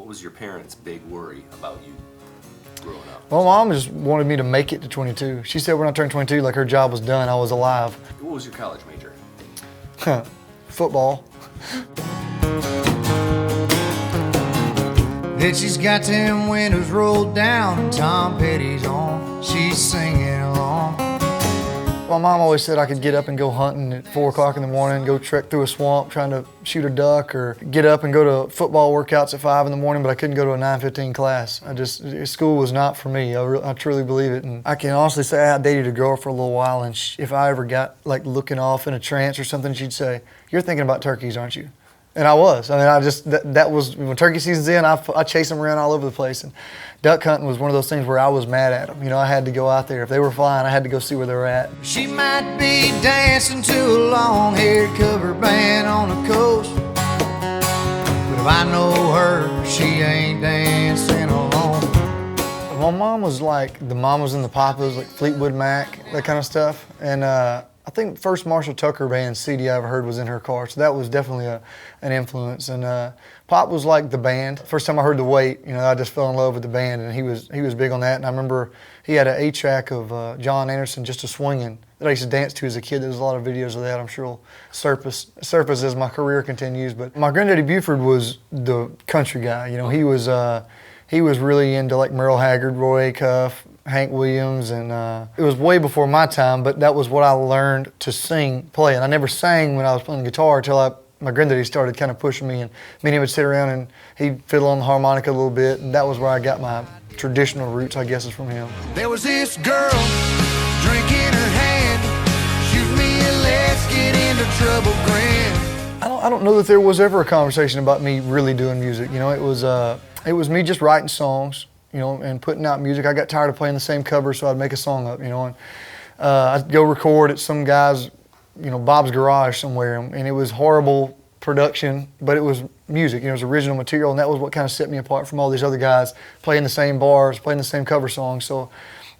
was your parents' big worry about you growing up? Well, Mom just wanted me to make it to 22. She said when I turned 22, like her job was done, I was alive. What was your college major? Football. That she's got them windows rolled down and Tom Petty's on. She's singing along. My mom always said I could get up and go hunting at 4 o'clock in the morning, go trek through a swamp trying to shoot a duck, or get up and go to football workouts at 5 in the morning, but I couldn't go to a 9:15 class. School was not for me. I truly believe it. And I can honestly say I dated a girl for a little while, and if I ever got like looking off in a trance or something, she'd say, "You're thinking about turkeys, aren't you?" And I was. I mean, that was, when turkey season's in, I chased them around all over the place. And duck hunting was one of those things where I was mad at them. You know, I had to go out there. If they were flying, I had to go see where they were at. She might be dancing to a long-haired cover band on the coast, but if I know her, she ain't dancing alone. My mom was like the Mamas and the Papas, like Fleetwood Mac, that kind of stuff. And I think the first Marshall Tucker Band CD I ever heard was in her car, so that was definitely an influence. And Pop was like the band. First time I heard The Weight, you know, I just fell in love with the band, and he was big on that. And I remember he had an 8-track of John Anderson, Just a Swingin', that I used to dance to as a kid. There's a lot of videos of that. I'm sure will surface as my career continues. But my granddaddy Buford was the country guy. You know, he was really into like Merle Haggard, Roy Acuff, Hank Williams, and it was way before my time, but that was what I learned to play. And I never sang when I was playing guitar until my granddaddy started kind of pushing me, and me and him would sit around and he'd fiddle on the harmonica a little bit, and that was where I got my traditional roots, I guess, is from him. There was this girl, drink in her hand, shoot me and let's get into trouble grand. I don't know that there was ever a conversation about me really doing music. You know, it was me just writing songs, you know, and putting out music. I got tired of playing the same cover, so I'd make a song up, you know, and I'd go record at some guy's, you know, Bob's garage somewhere, and it was horrible production, but it was music, you know, it was original material, and that was what kind of set me apart from all these other guys playing the same bars, playing the same cover songs. So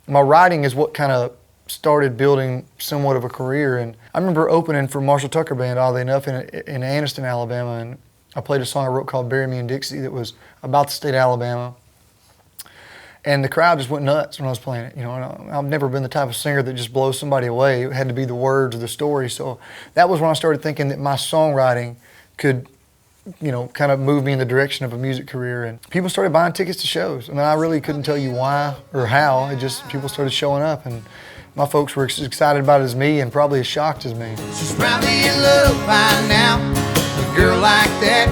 my writing is what kind of started building somewhat of a career. And I remember opening for Marshall Tucker Band, oddly enough, in Anniston, Alabama, and I played a song I wrote called Bury Me in Dixie that was about the state of Alabama. And the crowd just went nuts when I was playing it. You know, and I've never been the type of singer that just blows somebody away. It had to be the words of the story. So that was when I started thinking that my songwriting could, you know, kind of move me in the direction of a music career. And people started buying tickets to shows. I mean, I really couldn't tell you why or how. It just, people started showing up, and my folks were as excited about it as me, and probably as shocked as me. She's probably in love by now. A girl like that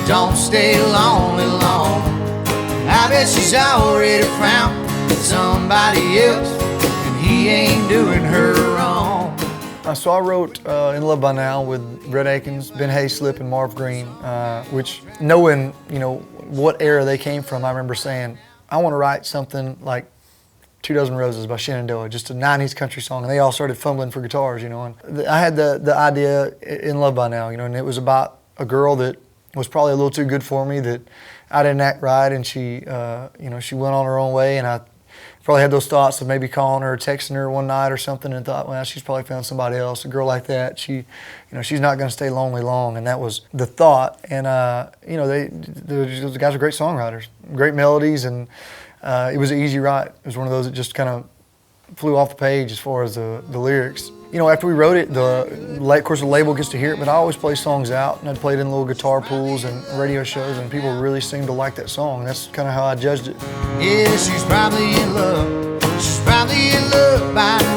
don't stay lonely long. I bet she's already found somebody else, and he ain't doing her wrong. So I wrote In Love by Now with Brett Akins, Ben Hayslip, and Marv Green, which, knowing, you know, what era they came from, I remember saying, I want to write something like 2 Dozen Roses by Shenandoah, just a 90s country song, and they all started fumbling for guitars, you know. And I had the idea In Love by Now, you know, and it was about a girl that was probably a little too good for me, that I didn't act right, and she, you know, she went on her own way, and I probably had those thoughts of maybe calling her or texting her one night or something, and thought, well, she's probably found somebody else. A girl like that, she, you know, she's not going to stay lonely long, and that was the thought. And you know, the guys are great songwriters, great melodies, and it was an easy write. It was one of those that just kind of flew off the page as far as the lyrics. You know, after we wrote it, of course the label gets to hear it, but I always play songs out, and I'd play it in little guitar pools and radio shows, and people really seemed to like that song. And that's kind of how I judged it. Yeah, she's probably in love. She's probably in love by now.